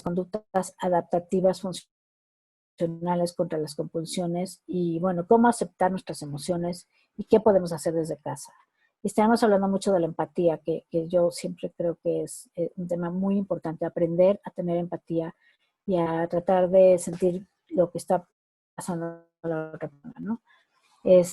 conductas adaptativas funcionales contra las compulsiones y, bueno, cómo aceptar nuestras emociones y qué podemos hacer desde casa. Y estaremos hablando mucho de la empatía, que yo siempre creo que es un tema muy importante, aprender a tener empatía y a tratar de sentir lo que está pasando a la otra persona, ¿no?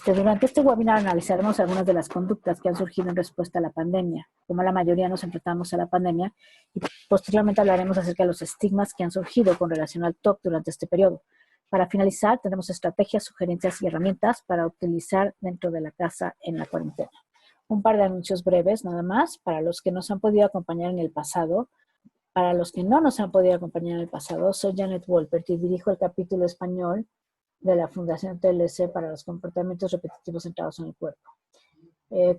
Durante este webinar analizaremos algunas de las conductas que han surgido en respuesta a la pandemia, como la mayoría nos enfrentamos a la pandemia, y posteriormente hablaremos acerca de los estigmas que han surgido con relación al TOC durante este periodo. Para finalizar, tendremos estrategias, sugerencias y herramientas para utilizar dentro de la casa en la cuarentena. Un par de anuncios breves nada más para los que nos han podido acompañar en el pasado. Para los que no nos han podido acompañar en el pasado, soy Janet Wolpert y dirijo el capítulo español de la Fundación TLC para los comportamientos repetitivos centrados en el cuerpo.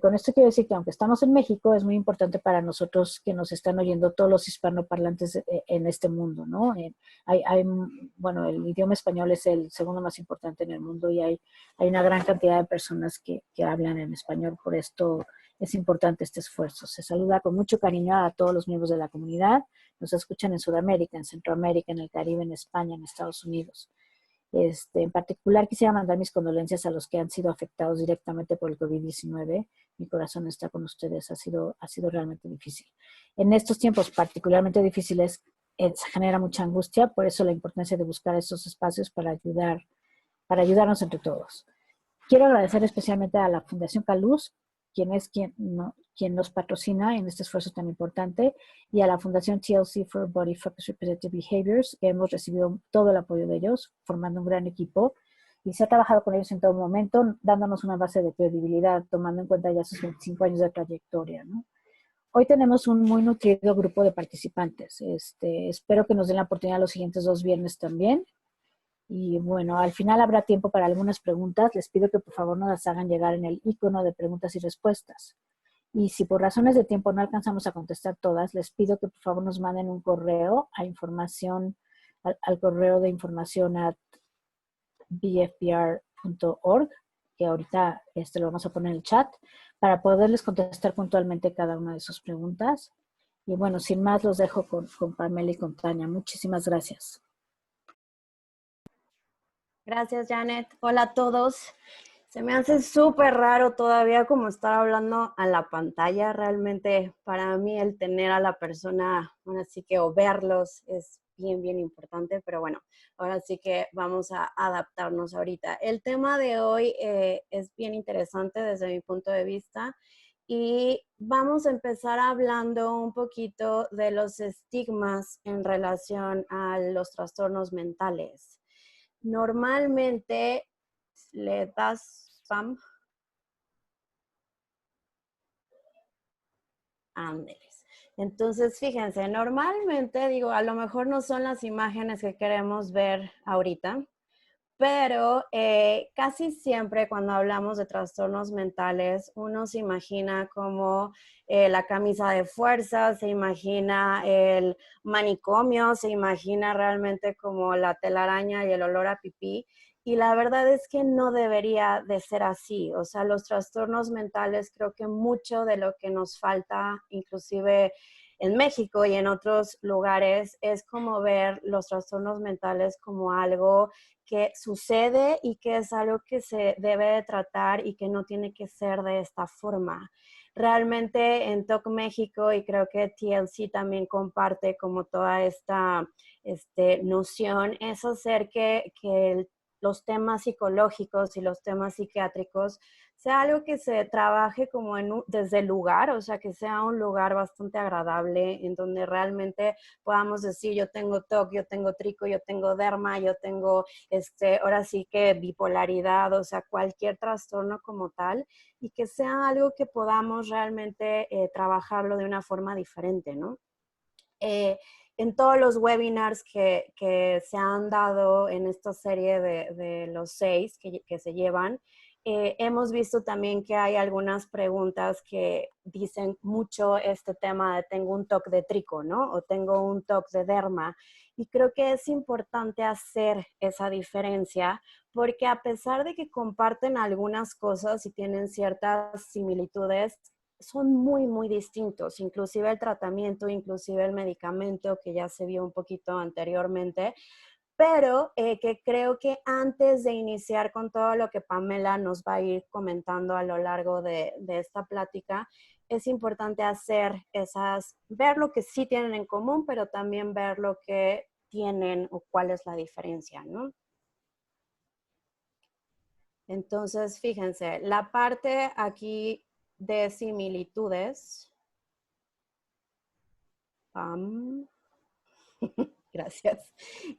Con esto quiero decir que aunque estamos en México, es muy importante para nosotros que nos están oyendo todos los hispanoparlantes en este mundo, ¿no? Bueno, el idioma español es el segundo más importante en el mundo y hay una gran cantidad de personas que hablan en español, por esto es importante este esfuerzo. Se saluda con mucho cariño a todos los miembros de la comunidad, nos escuchan en Sudamérica, en Centroamérica, en el Caribe, en España, en Estados Unidos. En particular quisiera mandar mis condolencias a los que han sido afectados directamente por el COVID-19. Mi corazón está con ustedes, ha sido realmente difícil. En estos tiempos particularmente difíciles se genera mucha angustia, por eso la importancia de buscar estos espacios para ayudarnos entre todos. Quiero agradecer especialmente a la Fundación Caluz, quien nos patrocina en este esfuerzo tan importante, y a la Fundación TLC for Body Focused Representative Behaviors, que hemos recibido todo el apoyo de ellos, formando un gran equipo, y se ha trabajado con ellos en todo momento, dándonos una base de credibilidad, tomando en cuenta ya sus 25 años de trayectoria, ¿no? Hoy tenemos un muy nutrido grupo de participantes. Espero que nos den la oportunidad los siguientes 2 viernes también. Y bueno, al final habrá tiempo para algunas preguntas. Les pido que por favor nos las hagan llegar en el icono de preguntas y respuestas. Y si por razones de tiempo no alcanzamos a contestar todas, les pido que por favor nos manden un correo a al correo de información @bfpr.org, que ahorita lo vamos a poner en el chat, para poderles contestar puntualmente cada una de sus preguntas. Y bueno, sin más los dejo con Pamela y con Tania. Muchísimas gracias. Gracias, Janet. Hola a todos. Se me hace súper raro todavía como estar hablando a la pantalla. Realmente para mí el tener a la persona, bueno, así que o verlos es bien importante, pero bueno, ahora sí que vamos a adaptarnos ahorita. El tema de hoy es bien interesante desde mi punto de vista y vamos a empezar hablando un poquito de los estigmas en relación a los trastornos mentales. Normalmente le das spam. Ándeles. Entonces, fíjense, normalmente digo, a lo mejor no son las imágenes que queremos ver ahorita, pero casi siempre cuando hablamos de trastornos mentales, uno se imagina como la camisa de fuerza, se imagina el manicomio, se imagina realmente como la telaraña y el olor a pipí. Y la verdad es que no debería de ser así. O sea, los trastornos mentales creo que mucho de lo que nos falta, inclusive en México y en otros lugares, es como ver los trastornos mentales como algo que sucede y que es algo que se debe de tratar y que no tiene que ser de esta forma. Realmente en TOC México, y creo que TLC también comparte como toda esta noción, es hacer que los temas psicológicos y los temas psiquiátricos sea algo que se trabaje como desde el lugar, o sea, que sea un lugar bastante agradable en donde realmente podamos decir, yo tengo TOC, yo tengo trico, yo tengo derma, yo tengo, ahora sí que bipolaridad, o sea, cualquier trastorno como tal, y que sea algo que podamos realmente trabajarlo de una forma diferente, ¿no? En todos los webinars que se han dado en esta serie de los 6 que se llevan, hemos visto también que hay algunas preguntas que dicen mucho este tema de tengo un TOC de trico, ¿no? O tengo un TOC de derma. Y creo que es importante hacer esa diferencia porque a pesar de que comparten algunas cosas y tienen ciertas similitudes, son muy, muy distintos, inclusive el tratamiento, inclusive el medicamento que ya se vio un poquito anteriormente, pero que creo que antes de iniciar con todo lo que Pamela nos va a ir comentando a lo largo de esta plática, es importante ver lo que sí tienen en común, pero también ver lo que tienen o cuál es la diferencia, ¿no? Entonces, fíjense, la parte aquí de similitudes. Gracias.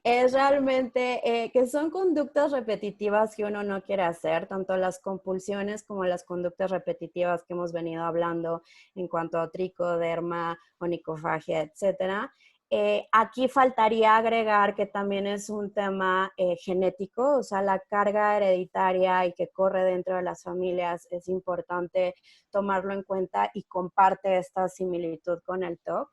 Es realmente que son conductas repetitivas que uno no quiere hacer, tanto las compulsiones como las conductas repetitivas que hemos venido hablando en cuanto a tricoderma, onicofagia, etcétera. Aquí faltaría agregar que también es un tema genético, o sea, la carga hereditaria y que corre dentro de las familias es importante tomarlo en cuenta y comparte esta similitud con el TOC.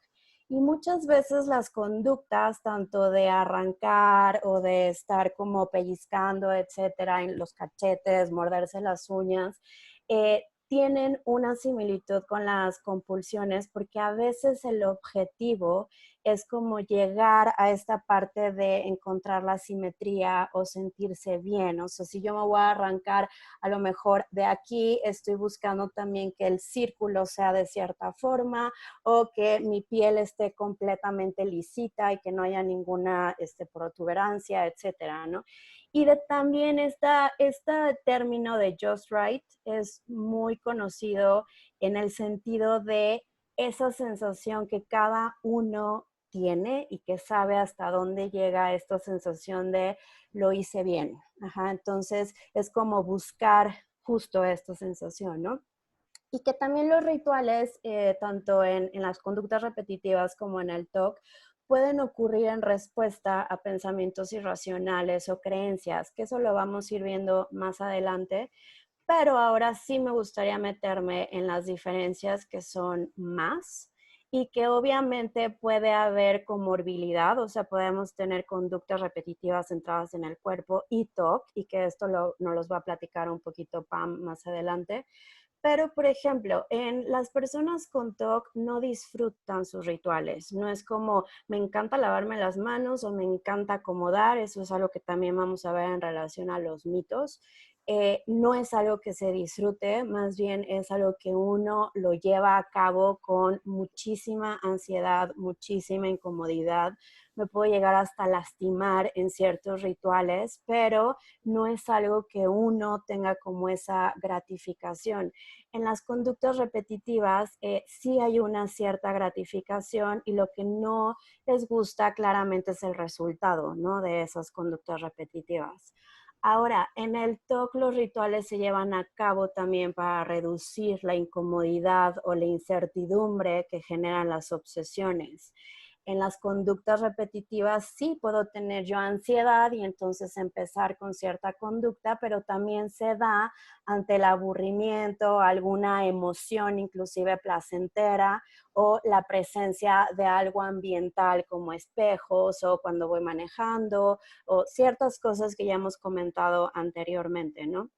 Y muchas veces las conductas, tanto de arrancar o de estar como pellizcando, etcétera, en los cachetes, morderse las uñas, tienen una similitud con las compulsiones porque a veces el objetivo es como llegar a esta parte de encontrar la simetría o sentirse bien. O sea, si yo me voy a arrancar, a lo mejor de aquí estoy buscando también que el círculo sea de cierta forma o que mi piel esté completamente lisita y que no haya ninguna protuberancia, etcétera, ¿no? Y también este término de just right es muy conocido en el sentido de esa sensación que cada uno tiene y que sabe hasta dónde llega esta sensación de lo hice bien. Ajá, entonces es como buscar justo esta sensación, ¿no? Y que también los rituales, tanto en las conductas repetitivas como en el TOC, pueden ocurrir en respuesta a pensamientos irracionales o creencias, que eso lo vamos a ir viendo más adelante, pero ahora sí me gustaría meterme en las diferencias que son más y que obviamente puede haber comorbilidad, o sea, podemos tener conductas repetitivas centradas en el cuerpo y TOC, y que esto nos los va a platicar un poquito Pam más adelante. Pero, por ejemplo, en las personas con TOC no disfrutan sus rituales. No es como me encanta lavarme las manos o me encanta acomodar. Eso es algo que también vamos a ver en relación a los mitos. No es algo que se disfrute, más bien es algo que uno lo lleva a cabo con muchísima ansiedad, muchísima incomodidad. Me puedo llegar hasta lastimar en ciertos rituales, pero no es algo que uno tenga como esa gratificación. En las conductas repetitivas sí hay una cierta gratificación y lo que no les gusta claramente es el resultado, ¿no? De esas conductas repetitivas. Ahora, en el TOC los rituales se llevan a cabo también para reducir la incomodidad o la incertidumbre que generan las obsesiones. En las conductas repetitivas sí puedo tener yo ansiedad y entonces empezar con cierta conducta, pero también se da ante el aburrimiento, alguna emoción inclusive placentera o la presencia de algo ambiental como espejos o cuando voy manejando o ciertas cosas que ya hemos comentado anteriormente, ¿no?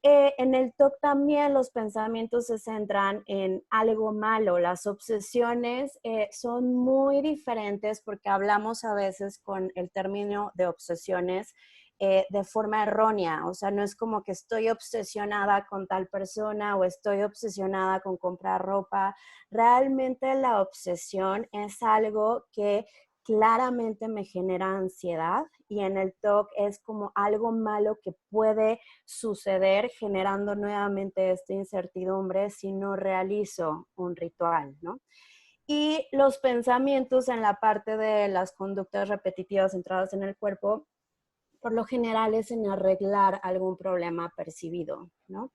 En el TOC también los pensamientos se centran en algo malo. Las obsesiones son muy diferentes porque hablamos a veces con el término de obsesiones de forma errónea. O sea, no es como que estoy obsesionada con tal persona o estoy obsesionada con comprar ropa. Realmente la obsesión es algo que claramente me genera ansiedad y en el TOC es como algo malo que puede suceder generando nuevamente esta incertidumbre si no realizo un ritual, ¿no? Y los pensamientos en la parte de las conductas repetitivas centradas en el cuerpo, por lo general es en arreglar algún problema percibido, ¿no?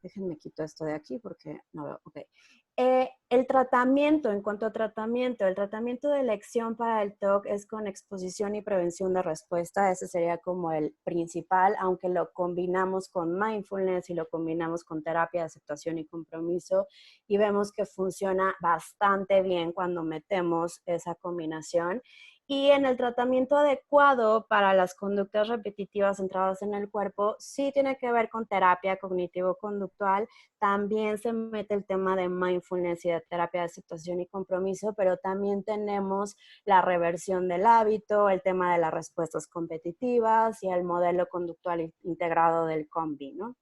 Déjenme quito esto de aquí porque no veo, ok. El tratamiento, en cuanto a tratamiento, el tratamiento de elección para el TOC es con exposición y prevención de respuesta. Ese sería como el principal, aunque lo combinamos con mindfulness y lo combinamos con terapia de aceptación y compromiso y vemos que funciona bastante bien cuando metemos esa combinación. Y en el tratamiento adecuado para las conductas repetitivas centradas en el cuerpo, sí tiene que ver con terapia cognitivo-conductual. También se mete el tema de mindfulness y de terapia de aceptación y compromiso, pero también tenemos la reversión del hábito, el tema de las respuestas competitivas y el modelo conductual integrado del COMBI, ¿no?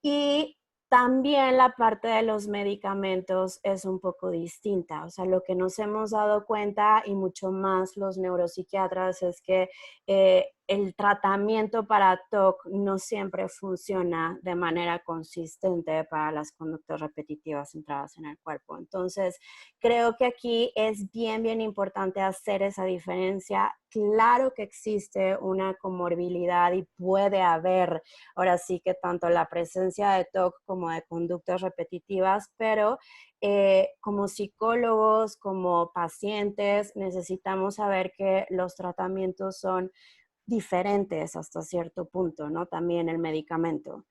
Y también la parte de los medicamentos es un poco distinta. O sea, lo que nos hemos dado cuenta y mucho más los neuropsiquiatras es que el tratamiento para TOC no siempre funciona de manera consistente para las conductas repetitivas centradas en el cuerpo. Entonces, creo que aquí es bien, bien importante hacer esa diferencia. Claro que existe una comorbilidad y puede haber, ahora sí que tanto la presencia de TOC como de conductas repetitivas, pero como psicólogos, como pacientes, necesitamos saber que los tratamientos son diferentes hasta cierto punto, ¿no? También el medicamento.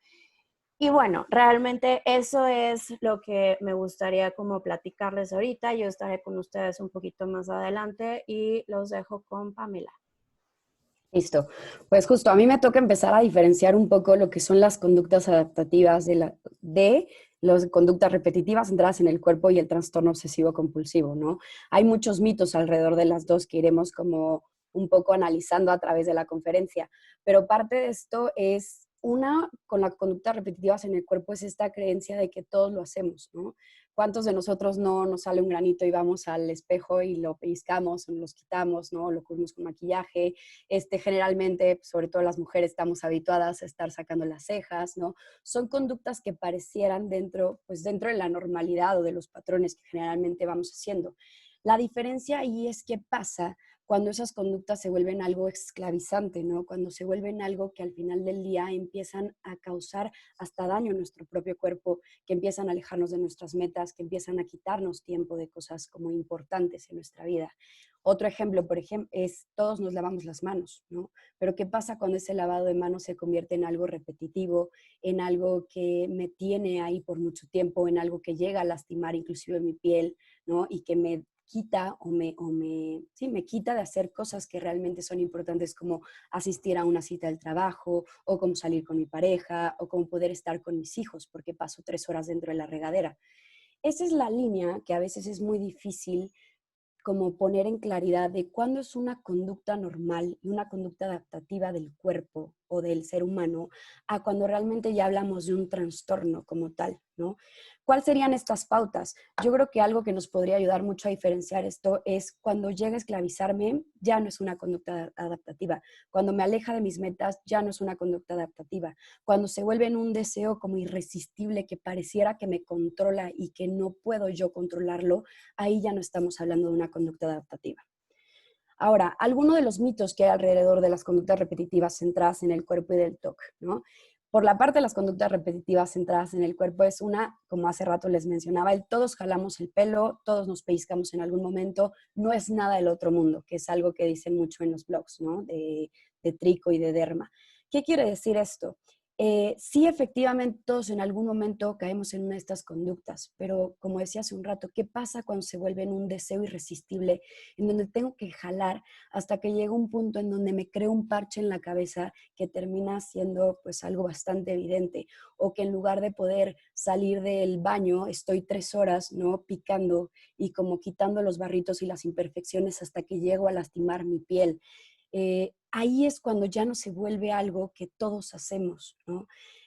Y bueno, realmente eso es lo que me gustaría como platicarles ahorita. Yo estaré con ustedes un poquito más adelante y los dejo con Pamela. Listo. Pues justo a mí me toca empezar a diferenciar un poco lo que son las conductas adaptativas de las conductas repetitivas centradas en el cuerpo y el trastorno obsesivo compulsivo, ¿no? Hay muchos mitos alrededor de las dos que iremos como un poco analizando a través de la conferencia, pero parte de esto es una, con las conductas repetitivas en el cuerpo es esta creencia de que todos lo hacemos, ¿no? ¿Cuántos de nosotros no nos sale un granito y vamos al espejo y lo pellizcamos o nos los quitamos, ¿no? Lo cubrimos con maquillaje. Generalmente, sobre todo las mujeres, estamos habituadas a estar sacando las cejas, ¿no? Son conductas que parecieran dentro de la normalidad o de los patrones que generalmente vamos haciendo. La diferencia ahí es qué pasa cuando esas conductas se vuelven algo esclavizante, ¿no? Cuando se vuelven algo que al final del día empiezan a causar hasta daño a nuestro propio cuerpo, que empiezan a alejarnos de nuestras metas, que empiezan a quitarnos tiempo de cosas como importantes en nuestra vida. Otro ejemplo, por ejemplo, es todos nos lavamos las manos, ¿no? Pero ¿qué pasa cuando ese lavado de manos se convierte en algo repetitivo, en algo que me tiene ahí por mucho tiempo, en algo que llega a lastimar inclusive mi piel, ¿no? Y que me quita me quita de hacer cosas que realmente son importantes, como asistir a una cita del trabajo, o como salir con mi pareja, o como poder estar con mis hijos, porque paso 3 horas dentro de la regadera. Esa es la línea que a veces es muy difícil como poner en claridad de cuándo es una conducta normal y una conducta adaptativa del cuerpo o del ser humano a cuando realmente ya hablamos de un trastorno como tal, ¿no? ¿Cuáles serían estas pautas? Yo creo que algo que nos podría ayudar mucho a diferenciar esto es cuando llega a esclavizarme, ya no es una conducta adaptativa. Cuando me aleja de mis metas, ya no es una conducta adaptativa. Cuando se vuelve en un deseo como irresistible que pareciera que me controla y que no puedo yo controlarlo, ahí ya no estamos hablando de una conducta adaptativa. Ahora, algunos de los mitos que hay alrededor de las conductas repetitivas centradas en el cuerpo y del TOC, ¿no? Por la parte de las conductas repetitivas centradas en el cuerpo es una, como hace rato les mencionaba, el todos jalamos el pelo, todos nos pellizcamos en algún momento, no es nada del otro mundo, que es algo que dicen mucho en los blogs, ¿no? De Trico y de Derma. ¿Qué quiere decir esto? Sí, efectivamente, todos en algún momento caemos en una de estas conductas, pero como decía hace un rato, ¿qué pasa cuando se vuelve en un deseo irresistible, en donde tengo que jalar hasta que llega un punto en donde me creo un parche en la cabeza que termina siendo pues algo bastante evidente, o que en lugar de poder salir del baño, estoy 3 horas, ¿no? Picando y como quitando los barritos y las imperfecciones hasta que llego a lastimar mi piel? Ahí es cuando ya no se vuelve algo que todos hacemos, ¿no?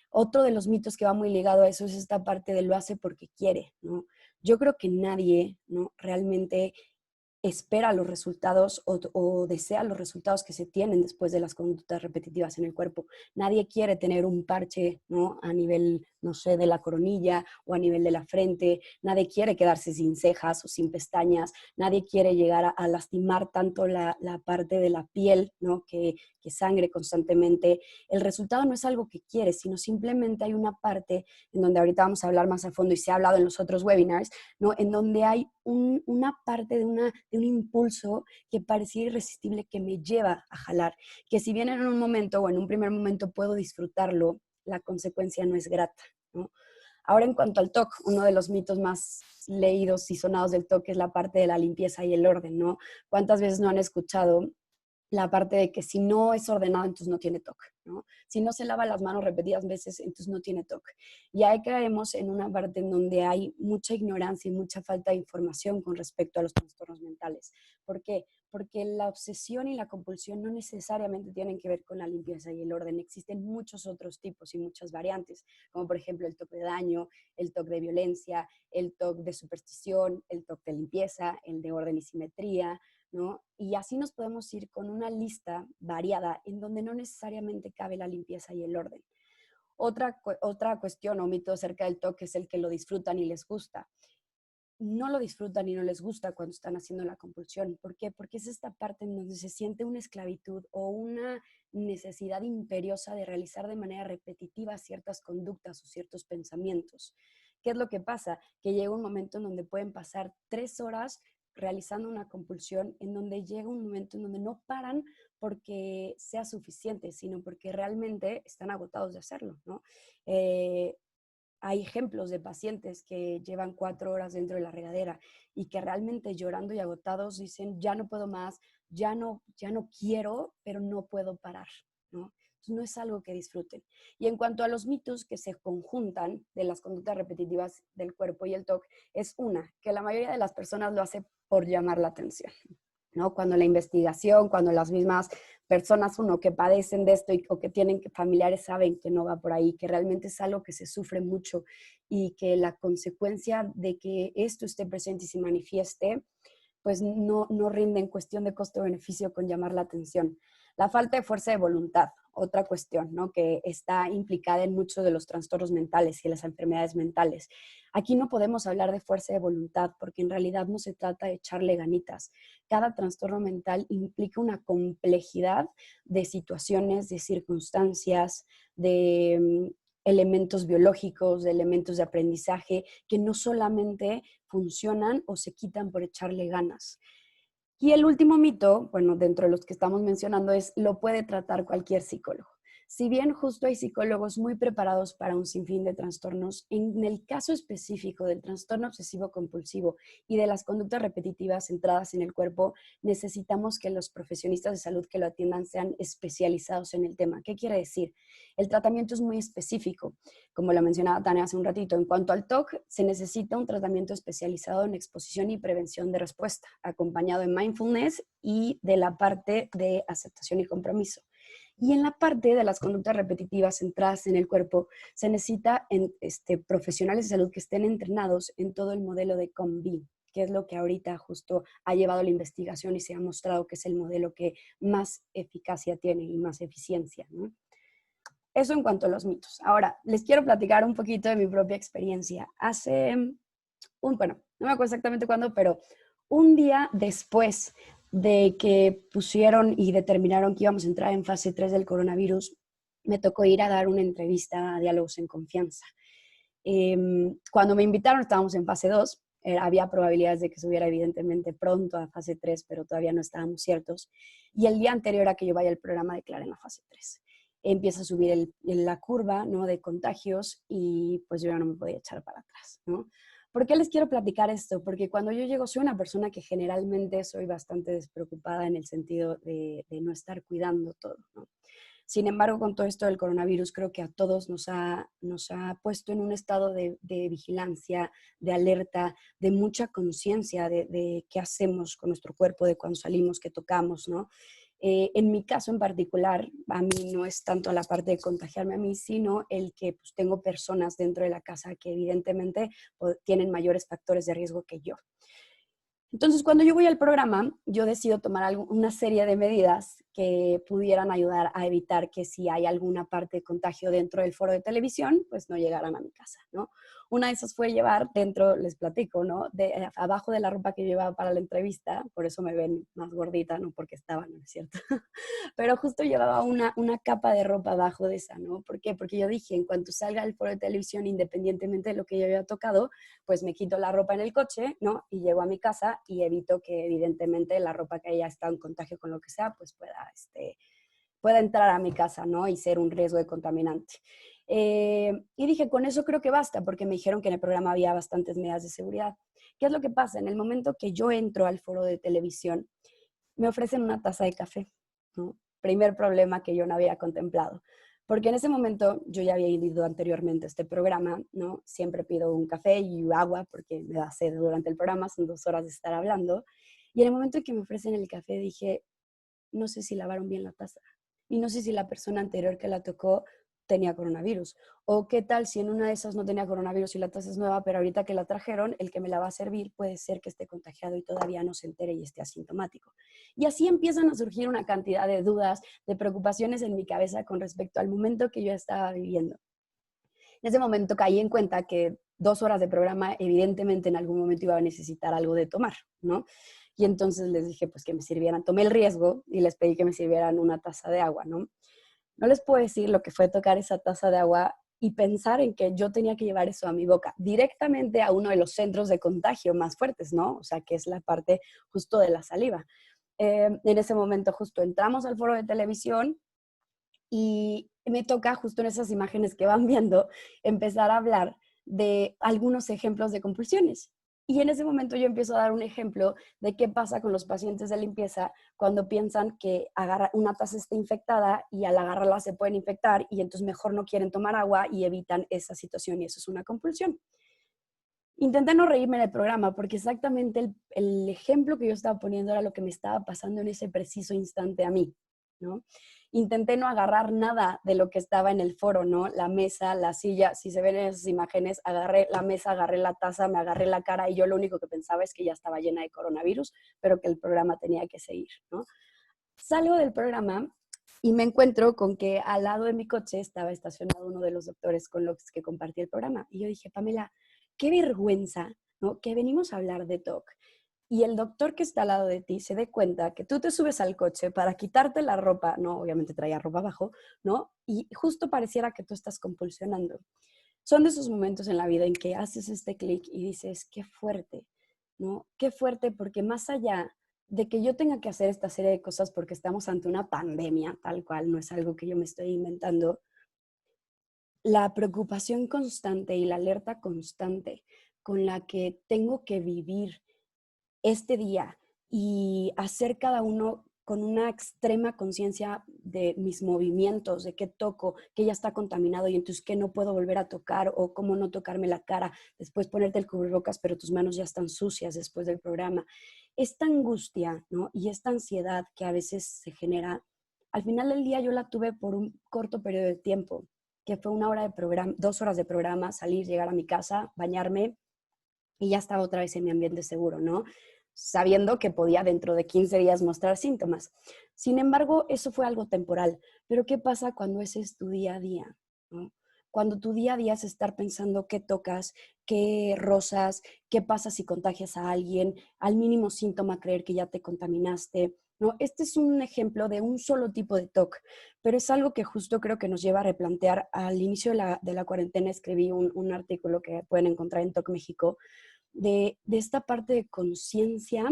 Otro de los mitos que va muy ligado a eso es esta parte de lo hace porque quiere, ¿no? Yo creo que nadie, ¿no? Realmente espera los resultados o desea los resultados que se tienen después de las conductas repetitivas en el cuerpo. Nadie quiere tener un parche, ¿no? A nivel, no sé, de la coronilla o a nivel de la frente. Nadie quiere quedarse sin cejas o sin pestañas. Nadie quiere llegar a lastimar tanto la parte de la piel, ¿no? Que sangre constantemente. El resultado no es algo que quieres, sino simplemente hay una parte en donde ahorita vamos a hablar más a fondo y se ha hablado en los otros webinars, ¿no? En donde hay una parte de un impulso que parecía irresistible que me lleva a jalar, que si bien en un momento o en un primer momento puedo disfrutarlo, la consecuencia no es grata, ¿no? Ahora, en cuanto al TOC, uno de los mitos más leídos y sonados del TOC es la parte de la limpieza y el orden, ¿no? ¿Cuántas veces no han escuchado la parte de que si no es ordenado, entonces no tiene TOC, ¿no? Si no se lava las manos repetidas veces, entonces no tiene TOC. Y ahí caemos en una parte en donde hay mucha ignorancia y mucha falta de información con respecto a los trastornos mentales. ¿Por qué? Porque la obsesión y la compulsión no necesariamente tienen que ver con la limpieza y el orden. Existen muchos otros tipos y muchas variantes, como por ejemplo el TOC de daño, el TOC de violencia, el TOC de superstición, el TOC de limpieza, el de orden y simetría, ¿no? Y así nos podemos ir con una lista variada en donde no necesariamente cabe la limpieza y el orden. Otra cuestión o mito acerca del TOC es el que lo disfrutan y les gusta. No lo disfrutan y no les gusta cuando están haciendo la compulsión. ¿Por qué? Porque es esta parte en donde se siente una esclavitud o una necesidad imperiosa de realizar de manera repetitiva ciertas conductas o ciertos pensamientos. ¿Qué es lo que pasa? Que llega un momento en donde pueden pasar 3 horas realizando una compulsión, en donde llega un momento en donde no paran porque sea suficiente, sino porque realmente están agotados de hacerlo, ¿no? Hay ejemplos de pacientes que llevan 4 horas dentro de la regadera y que realmente llorando y agotados dicen, ya no puedo más, ya no quiero, pero no puedo parar, ¿no? Entonces, no es algo que disfruten. Y en cuanto a los mitos que se conjuntan de las conductas repetitivas del cuerpo y el TOC, es que la mayoría de las personas lo hace por llamar la atención, ¿no? Cuando la investigación, cuando las mismas personas, que padecen de esto o que tienen familiares saben que no va por ahí, que realmente es algo que se sufre mucho y que la consecuencia de que esto esté presente y se manifieste, pues no rinde en cuestión de costo-beneficio con llamar la atención. La falta de fuerza de voluntad, otra cuestión, ¿no? Que está implicada en muchos de los trastornos mentales y las enfermedades mentales. Aquí no podemos hablar de fuerza de voluntad porque en realidad no se trata de echarle ganitas. Cada trastorno mental implica una complejidad de situaciones, de circunstancias, de elementos biológicos, de elementos de aprendizaje que no solamente funcionan o se quitan por echarle ganas. Y el último mito, bueno, dentro de los que estamos mencionando, es lo puede tratar cualquier psicólogo. Si bien justo hay psicólogos muy preparados para un sinfín de trastornos, en el caso específico del trastorno obsesivo compulsivo y de las conductas repetitivas centradas en el cuerpo, necesitamos que los profesionistas de salud que lo atiendan sean especializados en el tema. ¿Qué quiere decir? El tratamiento es muy específico. Como lo mencionaba Tania hace un ratito, en cuanto al TOC, se necesita un tratamiento especializado en exposición y prevención de respuesta, acompañado de mindfulness y de la parte de aceptación y compromiso. Y en la parte de las conductas repetitivas centradas en el cuerpo, se necesita profesionales de salud que estén entrenados en todo el modelo de COM-B, que es lo que ahorita justo ha llevado la investigación y se ha mostrado que es el modelo que más eficacia tiene y más eficiencia, ¿no? Eso en cuanto a los mitos. Ahora, les quiero platicar un poquito de mi propia experiencia. Bueno, no me acuerdo exactamente cuándo, pero un día después de que pusieron y determinaron que íbamos a entrar en fase 3 del coronavirus, me tocó ir a dar una entrevista a Diálogos en Confianza. Cuando me invitaron estábamos en fase 2, había probabilidades de que subiera evidentemente pronto a fase 3, pero todavía no estábamos ciertos. Y el día anterior a que yo vaya al programa declaré en la fase 3. Empieza a subir la curva, ¿no?, de contagios y pues yo ya no me podía echar para atrás, ¿no? ¿Por qué les quiero platicar esto? Porque cuando yo llego, soy una persona que generalmente soy bastante despreocupada en el sentido de no estar cuidando todo, ¿no? Sin embargo, con todo esto del coronavirus, creo que a todos nos ha puesto en un estado de vigilancia, de alerta, de mucha conciencia de qué hacemos con nuestro cuerpo, de cuando salimos, qué tocamos, ¿no? En mi caso en particular, a mí no es tanto la parte de contagiarme a mí, sino el que pues, tengo personas dentro de la casa que evidentemente pues, tienen mayores factores de riesgo que yo. Entonces, cuando yo voy al programa, yo decido tomar una serie de medidas que pudieran ayudar a evitar que si hay alguna parte de contagio dentro del foro de televisión, pues no llegaran a mi casa, ¿no? Una de esas fue llevar dentro, les platico, ¿no? Abajo de la ropa que llevaba para la entrevista, por eso me ven más gordita, no porque estaba, no es cierto, pero justo llevaba una capa de ropa abajo de esa, ¿no? ¿Por qué? Porque yo dije, en cuanto salga el foro de televisión, independientemente de lo que yo había tocado, pues me quito la ropa en el coche, ¿no? Y llego a mi casa y evito que evidentemente la ropa que haya estado en contagio con lo que sea, pues pueda entrar a mi casa, ¿no? Y ser un riesgo de contaminante. Y dije, con eso creo que basta, porque me dijeron que en el programa había bastantes medidas de seguridad. ¿Qué es lo que pasa? En el momento que yo entro al foro de televisión, me ofrecen una taza de café, ¿no? Primer problema que yo no había contemplado. Porque en ese momento yo ya había ido anteriormente a este programa, ¿no? Siempre pido un café y agua porque me da sed durante el programa, son 2 horas de estar hablando. Y en el momento en que me ofrecen el café dije, no sé si lavaron bien la taza. Y no sé si la persona anterior que la tocó tenía coronavirus. O qué tal si en una de esas no tenía coronavirus y la taza es nueva, pero ahorita que la trajeron, el que me la va a servir puede ser que esté contagiado y todavía no se entere y esté asintomático. Y así empiezan a surgir una cantidad de dudas, de preocupaciones en mi cabeza con respecto al momento que yo estaba viviendo. En ese momento caí en cuenta que 2 horas de programa evidentemente en algún momento iba a necesitar algo de tomar, ¿no? Y entonces les dije pues que me sirvieran, tomé el riesgo y les pedí que me sirvieran una taza de agua, ¿no? No les puedo decir lo que fue tocar esa taza de agua y pensar en que yo tenía que llevar eso a mi boca, directamente a uno de los centros de contagio más fuertes, ¿no? O sea, que es la parte justo de la saliva. En ese momento justo entramos al foro de televisión y me toca justo en esas imágenes que van viendo empezar a hablar de algunos ejemplos de compulsiones. Y en ese momento yo empiezo a dar un ejemplo de qué pasa con los pacientes de limpieza cuando piensan que una taza está infectada y al agarrarla se pueden infectar y entonces mejor no quieren tomar agua y evitan esa situación y eso es una compulsión. Intenté no reírme en el programa porque exactamente el ejemplo que yo estaba poniendo era lo que me estaba pasando en ese preciso instante a mí, ¿no? Intenté no agarrar nada de lo que estaba en el foro, ¿no? La mesa, la silla, si se ven en esas imágenes, agarré la mesa, agarré la taza, me agarré la cara y yo lo único que pensaba es que ya estaba llena de coronavirus, pero que el programa tenía que seguir, ¿no? Salgo del programa y me encuentro con que al lado de mi coche estaba estacionado uno de los doctores con los que compartí el programa. Y yo dije, Pamela, qué vergüenza, ¿no? Que venimos a hablar de TOC y el doctor que está al lado de ti se dé cuenta que tú te subes al coche para quitarte la ropa, no, obviamente traía ropa abajo, ¿no? Y justo pareciera que tú estás compulsionando. Son de esos momentos en la vida en que haces este clic y dices, qué fuerte, ¿no? Qué fuerte porque más allá de que yo tenga que hacer esta serie de cosas porque estamos ante una pandemia, tal cual, no es algo que yo me estoy inventando, la preocupación constante y la alerta constante con la que tengo que vivir este día y hacer cada uno con una extrema conciencia de mis movimientos, de qué toco, que ya está contaminado y entonces qué no puedo volver a tocar o cómo no tocarme la cara, después ponerte el cubrebocas, pero tus manos ya están sucias después del programa. Esta angustia, ¿no? Y esta ansiedad que a veces se genera, al final del día yo la tuve por un corto periodo de tiempo, que fue 1 hora de programa, 2 horas de programa, salir, llegar a mi casa, bañarme y ya estaba otra vez en mi ambiente seguro, ¿no? Sabiendo que podía dentro de 15 días mostrar síntomas. Sin embargo, eso fue algo temporal. Pero ¿qué pasa cuando ese es tu día a día? ¿No? Cuando tu día a día es estar pensando qué tocas, qué rozas, qué pasa si contagias a alguien, al mínimo síntoma creer que ya te contaminaste, ¿no? Este es un ejemplo de un solo tipo de TOC, pero es algo que justo creo que nos lleva a replantear. Al inicio de la cuarentena escribí un artículo que pueden encontrar en TOC México, de esta parte de conciencia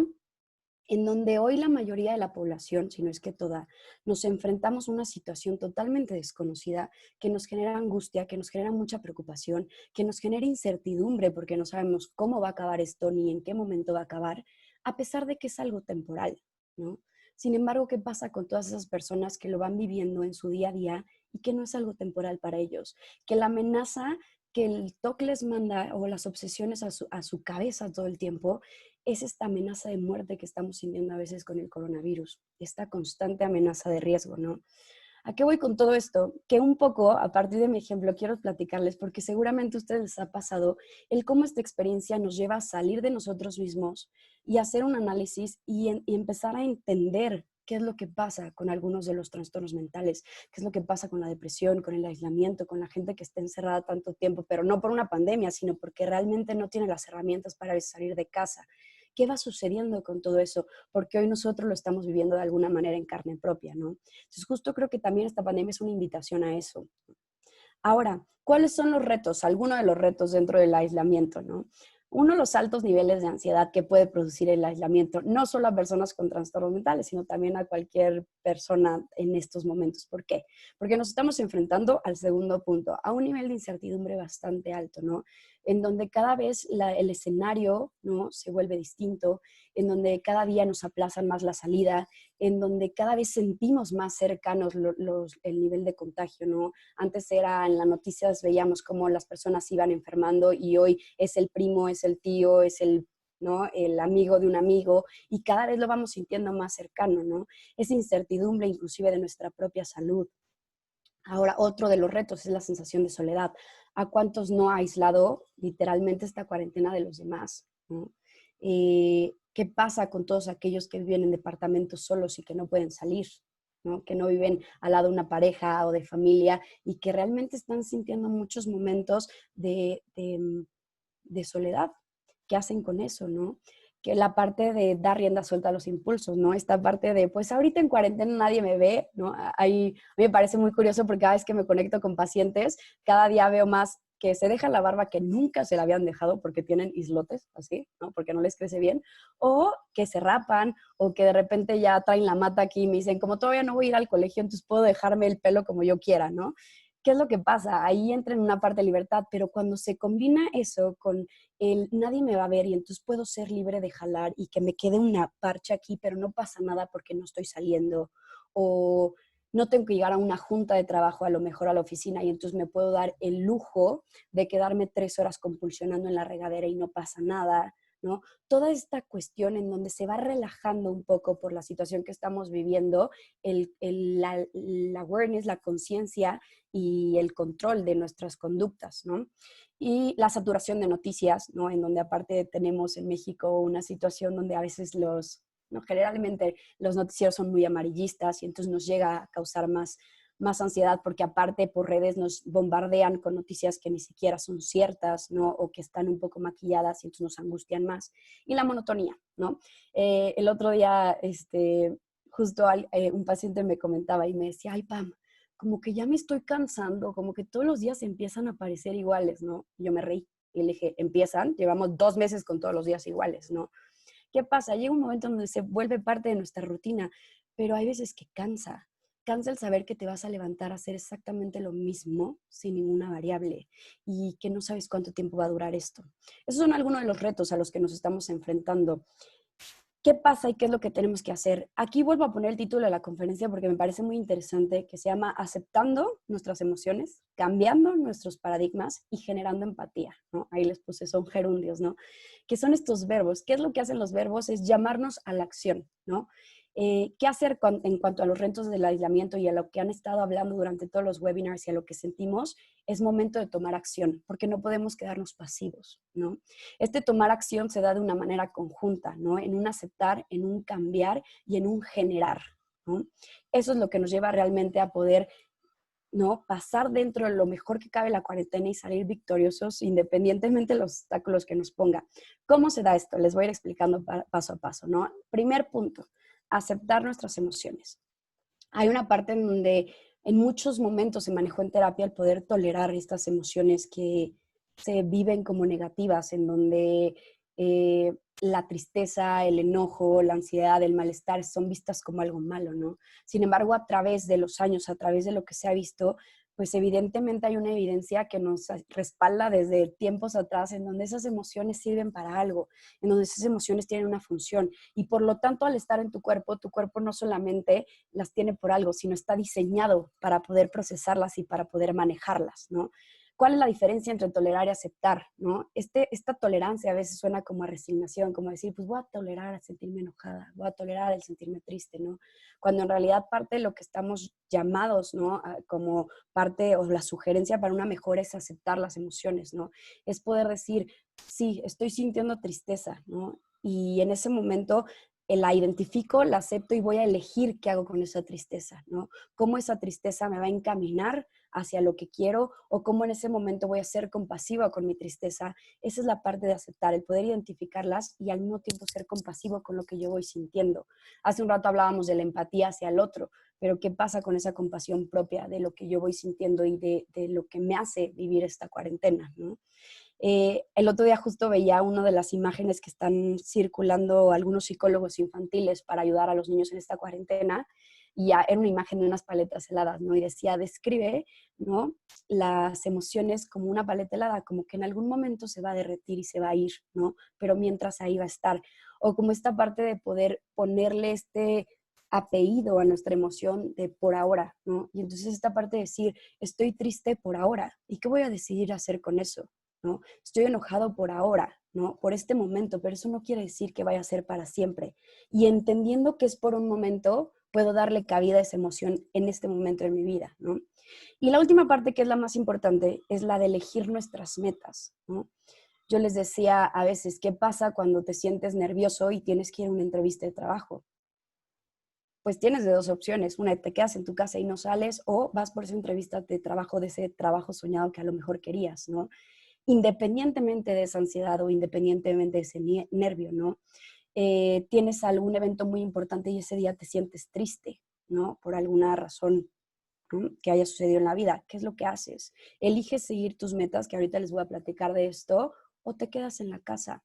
en donde hoy la mayoría de la población, si no es que toda, nos enfrentamos a una situación totalmente desconocida que nos genera angustia, que nos genera mucha preocupación, que nos genera incertidumbre porque no sabemos cómo va a acabar esto ni en qué momento va a acabar, a pesar de que es algo temporal, ¿no? Sin embargo, ¿qué pasa con todas esas personas que lo van viviendo en su día a día y que no es algo temporal para ellos? Que la amenaza que el TOC les manda o las obsesiones a su cabeza todo el tiempo es esta amenaza de muerte que estamos sintiendo a veces con el coronavirus, esta constante amenaza de riesgo, ¿no? ¿A qué voy con todo esto? Que un poco, a partir de mi ejemplo, quiero platicarles, porque seguramente a ustedes les ha pasado el cómo esta experiencia nos lleva a salir de nosotros mismos y hacer un análisis y empezar a entender qué es lo que pasa con algunos de los trastornos mentales, qué es lo que pasa con la depresión, con el aislamiento, con la gente que está encerrada tanto tiempo, pero no por una pandemia, sino porque realmente no tiene las herramientas para salir de casa. ¿Qué va sucediendo con todo eso? Porque hoy nosotros lo estamos viviendo de alguna manera en carne propia, ¿no? Entonces, justo creo que también esta pandemia es una invitación a eso. Ahora, ¿cuáles son los retos? Algunos de los retos dentro del aislamiento, ¿no? Uno, los altos niveles de ansiedad que puede producir el aislamiento, no solo a personas con trastornos mentales, sino también a cualquier persona en estos momentos. ¿Por qué? Porque nos estamos enfrentando al segundo punto, a un nivel de incertidumbre bastante alto, ¿no? En donde cada vez el escenario, ¿no?, se vuelve distinto, en donde cada día nos aplazan más la salida, en donde cada vez sentimos más cercanos el nivel de contagio, ¿no? Antes era en las noticias, veíamos cómo las personas iban enfermando y hoy es el primo, es el tío, es el, ¿no?, el amigo de un amigo, y cada vez lo vamos sintiendo más cercano, ¿no? Esa incertidumbre inclusive de nuestra propia salud. Ahora, otro de los retos es la sensación de soledad. ¿A cuántos no ha aislado literalmente esta cuarentena de los demás, ¿no? ¿Qué pasa con todos aquellos que viven en departamentos solos y que no pueden salir, ¿no? Que no viven al lado de una pareja o de familia y que realmente están sintiendo muchos momentos de soledad? ¿Qué hacen con eso, no? Que la parte de dar rienda suelta a los impulsos, ¿no? Esta parte de, pues ahorita en cuarentena nadie me ve, ¿no? Ahí, a mí me parece muy curioso porque cada vez que me conecto con pacientes, cada día veo más que se dejan la barba que nunca se la habían dejado porque tienen islotes, así, ¿no? Porque no les crece bien, o que se rapan, o que de repente ya traen la mata aquí y me dicen, como todavía no voy a ir al colegio, entonces puedo dejarme el pelo como yo quiera, ¿no? ¿Qué es lo que pasa? Ahí entra en una parte de libertad, pero cuando se combina eso con el nadie me va a ver y entonces puedo ser libre de jalar y que me quede una parcha aquí, pero no pasa nada porque no estoy saliendo, o no tengo que llegar a una junta de trabajo, a lo mejor a la oficina, y entonces me puedo dar el lujo de quedarme 3 horas compulsionando en la regadera y no pasa nada, ¿no? Toda esta cuestión en donde se va relajando un poco por la situación que estamos viviendo, la awareness, la conciencia y el control de nuestras conductas, ¿no? Y la saturación de noticias, ¿no? En donde aparte tenemos en México una situación donde a veces ¿no?, generalmente los noticieros son muy amarillistas y entonces nos llega a causar más ansiedad porque aparte por redes nos bombardean con noticias que ni siquiera son ciertas, ¿no? O que están un poco maquilladas y entonces nos angustian más. Y la monotonía, ¿no? El otro día, justo un paciente me comentaba y me decía, ay, Pam, como que ya me estoy cansando, como que todos los días empiezan a parecer iguales, ¿no? Y yo me reí y le dije, empiezan, llevamos 2 meses con todos los días iguales, ¿no? ¿Qué pasa? Llega un momento donde se vuelve parte de nuestra rutina, pero hay veces que cansa. Cansa el saber que te vas a levantar a hacer exactamente lo mismo sin ninguna variable y que no sabes cuánto tiempo va a durar esto. Esos son algunos de los retos a los que nos estamos enfrentando. ¿Qué pasa y qué es lo que tenemos que hacer? Aquí vuelvo a poner el título de la conferencia porque me parece muy interesante, que se llama Aceptando nuestras emociones, cambiando nuestros paradigmas y generando empatía, ¿no? Ahí les puse, son gerundios, ¿no? ¿Qué son estos verbos? ¿Qué es lo que hacen los verbos? Es llamarnos a la acción, ¿no? ¿Qué hacer en cuanto a los retos del aislamiento y a lo que han estado hablando durante todos los webinars y a lo que sentimos? Es momento de tomar acción, porque no podemos quedarnos pasivos, ¿no? Este tomar acción se da de una manera conjunta, ¿no? En un aceptar, en un cambiar y en un generar, ¿no? Eso es lo que nos lleva realmente a poder, ¿no?, pasar dentro de lo mejor que cabe la cuarentena y salir victoriosos independientemente de los obstáculos que nos ponga. ¿Cómo se da esto? Les voy a ir explicando paso a paso, ¿no? Primer punto, aceptar nuestras emociones. Hay una parte en donde en muchos momentos se manejó en terapia el poder tolerar estas emociones que se viven como negativas, en donde la tristeza, el enojo, la ansiedad, el malestar son vistas como algo malo, ¿no? Sin embargo, a través de los años, a través de lo que se ha visto, pues evidentemente hay una evidencia que nos respalda desde tiempos atrás en donde esas emociones sirven para algo, en donde esas emociones tienen una función y por lo tanto al estar en tu cuerpo no solamente las tiene por algo, sino está diseñado para poder procesarlas y para poder manejarlas, ¿no? ¿Cuál es la diferencia entre tolerar y aceptar, ¿no? Esta tolerancia a veces suena como a resignación, como decir, pues voy a tolerar el sentirme enojada, voy a tolerar el sentirme triste, ¿no? Cuando en realidad parte de lo que estamos llamados, ¿no?, como parte o la sugerencia para una mejora es aceptar las emociones, ¿no? Es poder decir, sí, estoy sintiendo tristeza, ¿no? Y en ese momento la identifico, la acepto y voy a elegir qué hago con esa tristeza, ¿no? Cómo esa tristeza me va a encaminar hacia lo que quiero o cómo en ese momento voy a ser compasiva con mi tristeza. Esa es la parte de aceptar, el poder identificarlas y al mismo tiempo ser compasivo con lo que yo voy sintiendo. Hace un rato hablábamos de la empatía hacia el otro, pero ¿qué pasa con esa compasión propia de lo que yo voy sintiendo y de lo que me hace vivir esta cuarentena, ¿no? El otro día justo veía una de las imágenes que están circulando algunos psicólogos infantiles para ayudar a los niños en esta cuarentena, y ya era una imagen de unas paletas heladas, ¿no? Y decía, describe, ¿no?, las emociones como una paleta helada, como que en algún momento se va a derretir y se va a ir, ¿no? Pero mientras ahí va a estar. O como esta parte de poder ponerle este apellido a nuestra emoción de por ahora, ¿no? Y entonces esta parte de decir, estoy triste por ahora, ¿y qué voy a decidir hacer con eso? ¿No? Estoy enojado por ahora, ¿no? Por este momento, pero eso no quiere decir que vaya a ser para siempre. Y entendiendo que es por un momento, puedo darle cabida a esa emoción en este momento de mi vida, ¿no? Y la última parte, que es la más importante, es la de elegir nuestras metas, ¿no? Yo les decía a veces, ¿qué pasa cuando te sientes nervioso y tienes que ir a una entrevista de trabajo? Pues tienes de dos opciones. Una, te quedas en tu casa y no sales, o vas por esa entrevista de trabajo, de ese trabajo soñado que a lo mejor querías, ¿no? Independientemente de esa ansiedad o independientemente de ese nervio, ¿no? Tienes algún evento muy importante y ese día te sientes triste, ¿no? Por alguna razón, ¿no?, que haya sucedido en la vida. ¿Qué es lo que haces? ¿Eliges seguir tus metas, que ahorita les voy a platicar de esto, o te quedas en la casa?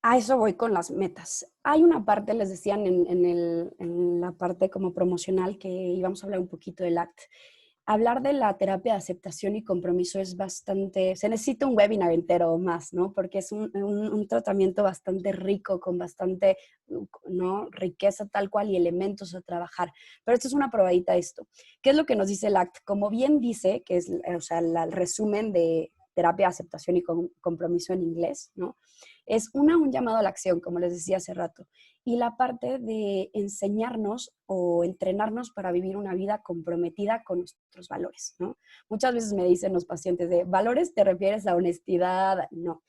A eso voy con las metas. Hay una parte, les decían en la parte como promocional, que íbamos a hablar un poquito del ACT. Hablar de la terapia de aceptación y compromiso es bastante, se necesita un webinar entero más, ¿no? Porque es un tratamiento bastante rico, con bastante, ¿no?, riqueza tal cual y elementos a trabajar. Pero esto es una probadita de esto. ¿Qué es lo que nos dice el ACT? Como bien dice, que es, o sea, el resumen de terapia de aceptación y compromiso en inglés, ¿no? Es un llamado a la acción, como les decía hace rato, y la parte de enseñarnos o entrenarnos para vivir una vida comprometida con nuestros valores, ¿no? Muchas veces me dicen los pacientes de, ¿valores te refieres a honestidad? No,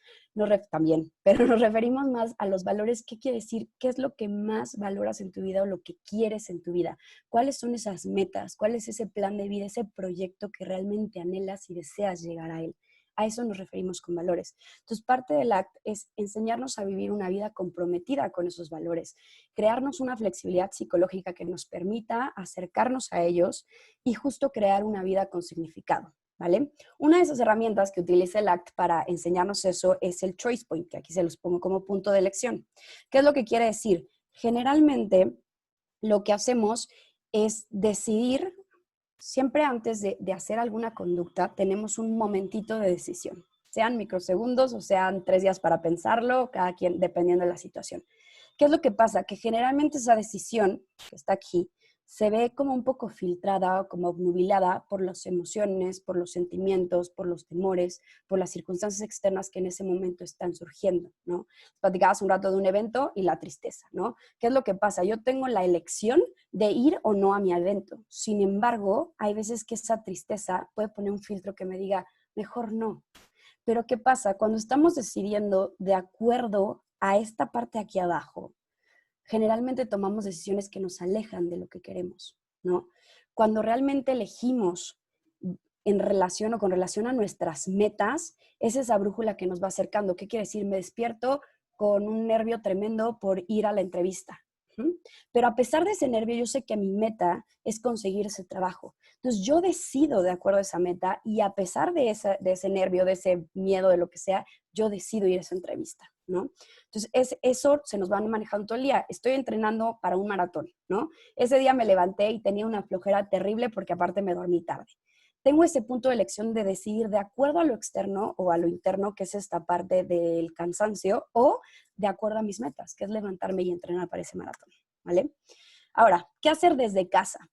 también, pero nos referimos más a los valores. ¿Qué quiere decir? ¿Qué es lo que más valoras en tu vida o lo que quieres en tu vida? ¿Cuáles son esas metas? ¿Cuál es ese plan de vida, ese proyecto que realmente anhelas y deseas llegar a él? A eso nos referimos con valores. Entonces, parte del ACT es enseñarnos a vivir una vida comprometida con esos valores, crearnos una flexibilidad psicológica que nos permita acercarnos a ellos y justo crear una vida con significado, ¿vale? Una de esas herramientas que utiliza el ACT para enseñarnos eso es el Choice Point, que aquí se los pongo como punto de elección. ¿Qué es lo que quiere decir? Generalmente, lo que hacemos es decidir. Siempre antes de hacer alguna conducta, tenemos un momentito de decisión, sean microsegundos o sean 3 días para pensarlo, cada quien dependiendo de la situación. ¿Qué es lo que pasa? Que generalmente esa decisión que está aquí se ve como un poco filtrada o como obnubilada por las emociones, por los sentimientos, por los temores, por las circunstancias externas que en ese momento están surgiendo, ¿no? Platicabas un rato de un evento y la tristeza, ¿no? ¿Qué es lo que pasa? Yo tengo la elección de ir o no a mi evento. Sin embargo, hay veces que esa tristeza puede poner un filtro que me diga, mejor no. Pero ¿qué pasa? Cuando estamos decidiendo de acuerdo a esta parte aquí abajo, generalmente tomamos decisiones que nos alejan de lo que queremos, ¿no? Cuando realmente elegimos en relación o con relación a nuestras metas, es esa brújula que nos va acercando. ¿Qué quiere decir? Me despierto con un nervio tremendo por ir a la entrevista. Pero a pesar de ese nervio, yo sé que mi meta es conseguir ese trabajo. Entonces yo decido de acuerdo a esa meta y a pesar de ese nervio, de ese miedo, de lo que sea, yo decido ir a esa entrevista, ¿no? Entonces eso se nos va manejando todo el día. Estoy entrenando para un maratón, ¿no? Ese día me levanté y tenía una flojera terrible porque aparte me dormí tarde. Tengo ese punto de elección de decidir de acuerdo a lo externo o a lo interno, que es esta parte del cansancio, o de acuerdo a mis metas, que es levantarme y entrenar para ese maratón, ¿vale? Ahora, ¿qué hacer desde casa?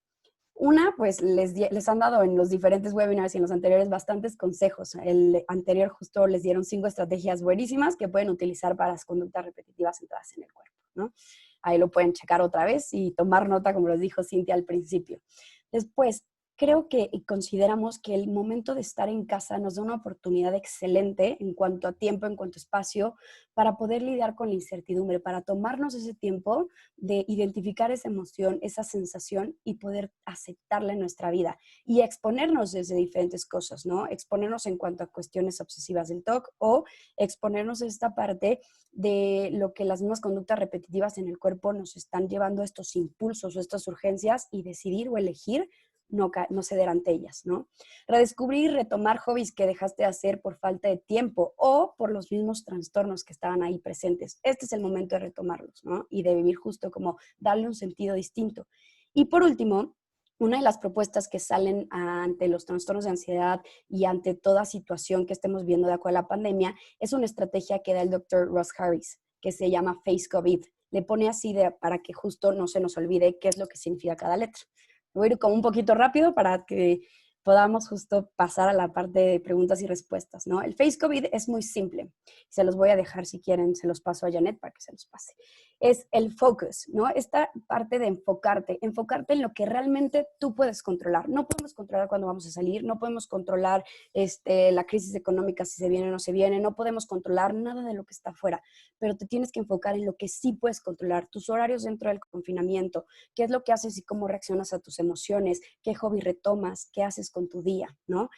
Una, pues les han dado en los diferentes webinars y en los anteriores bastantes consejos. El anterior justo les dieron 5 estrategias buenísimas que pueden utilizar para las conductas repetitivas centradas en el cuerpo, ¿no? Ahí lo pueden checar otra vez y tomar nota, como les dijo Cintia al principio. Después, creo que y consideramos que el momento de estar en casa nos da una oportunidad excelente en cuanto a tiempo, en cuanto a espacio, para poder lidiar con la incertidumbre, para tomarnos ese tiempo de identificar esa emoción, esa sensación y poder aceptarla en nuestra vida y exponernos desde diferentes cosas, ¿no? Exponernos en cuanto a cuestiones obsesivas del TOC o exponernos a esta parte de lo que las mismas conductas repetitivas en el cuerpo nos están llevando a estos impulsos o estas urgencias y decidir o elegir no ceder ante ellas, ¿no? Redescubrir y retomar hobbies que dejaste de hacer por falta de tiempo o por los mismos trastornos que estaban ahí presentes. Este es el momento de retomarlos, ¿no? Y de vivir justo como darle un sentido distinto. Y por último, una de las propuestas que salen ante los trastornos de ansiedad y ante toda situación que estemos viendo de acuerdo a la pandemia es una estrategia que da el doctor Ross Harris, que se llama Face COVID. Le pone así para que justo no se nos olvide qué es lo que significa cada letra. Voy a ir como un poquito rápido para que podamos justo pasar a la parte de preguntas y respuestas, ¿no? El Face COVID es muy simple. Se los voy a dejar si quieren, se los paso a Janet para que se los pase. Es el focus, ¿no? Esta parte de enfocarte en lo que realmente tú puedes controlar. No podemos controlar cuándo vamos a salir, no podemos controlar la crisis económica si se viene o no se viene, no podemos controlar nada de lo que está afuera, pero te tienes que enfocar en lo que sí puedes controlar, tus horarios dentro del confinamiento, qué es lo que haces y cómo reaccionas a tus emociones, qué hobby retomas, qué haces con tu día, ¿no?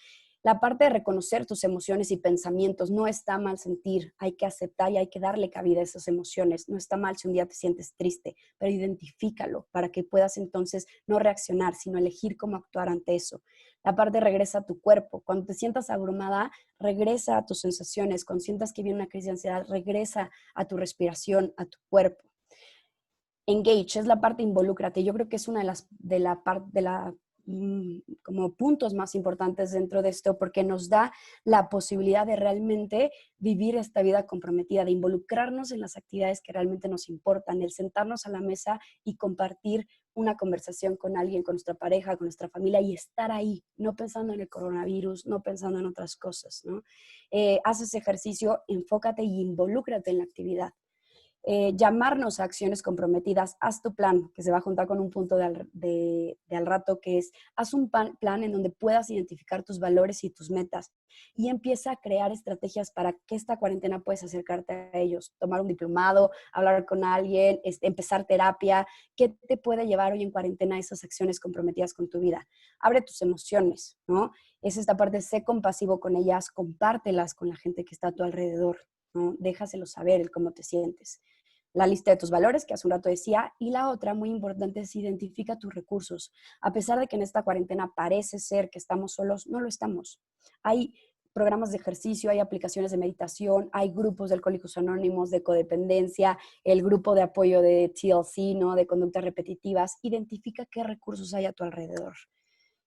La parte de reconocer tus emociones y pensamientos, no está mal sentir, hay que aceptar y hay que darle cabida a esas emociones. No está mal si un día te sientes triste, pero identifícalo para que puedas entonces no reaccionar, sino elegir cómo actuar ante eso. La parte de regresa a tu cuerpo. Cuando te sientas abrumada, regresa a tus sensaciones. Cuando sientas que viene una crisis de ansiedad, regresa a tu respiración, a tu cuerpo. Engage es la parte involúcrate. Yo creo que es una como puntos más importantes dentro de esto porque nos da la posibilidad de realmente vivir esta vida comprometida, de involucrarnos en las actividades que realmente nos importan, el sentarnos a la mesa y compartir una conversación con alguien, con nuestra pareja, con nuestra familia y estar ahí, no pensando en el coronavirus, no pensando en otras cosas, ¿no? Haces ejercicio, enfócate y involúcrate en la actividad. Llamarnos a acciones comprometidas, haz tu plan, que se va a juntar con un punto de al rato, que es, haz un plan en donde puedas identificar tus valores y tus metas y empieza a crear estrategias para que esta cuarentena puedas acercarte a ellos, tomar un diplomado, hablar con alguien, empezar terapia, ¿qué te puede llevar hoy en cuarentena a esas acciones comprometidas con tu vida? Abre tus emociones, ¿no? Es esta parte, sé compasivo con ellas, compártelas con la gente que está a tu alrededor, ¿no? Déjaselo saber el cómo te sientes. La lista de tus valores, que hace un rato decía, y la otra, muy importante, es identifica tus recursos. A pesar de que en esta cuarentena parece ser que estamos solos, no lo estamos. Hay programas de ejercicio, hay aplicaciones de meditación, hay grupos de Alcohólicos Anónimos, de codependencia, el grupo de apoyo de TLC, ¿no? De conductas repetitivas. Identifica qué recursos hay a tu alrededor.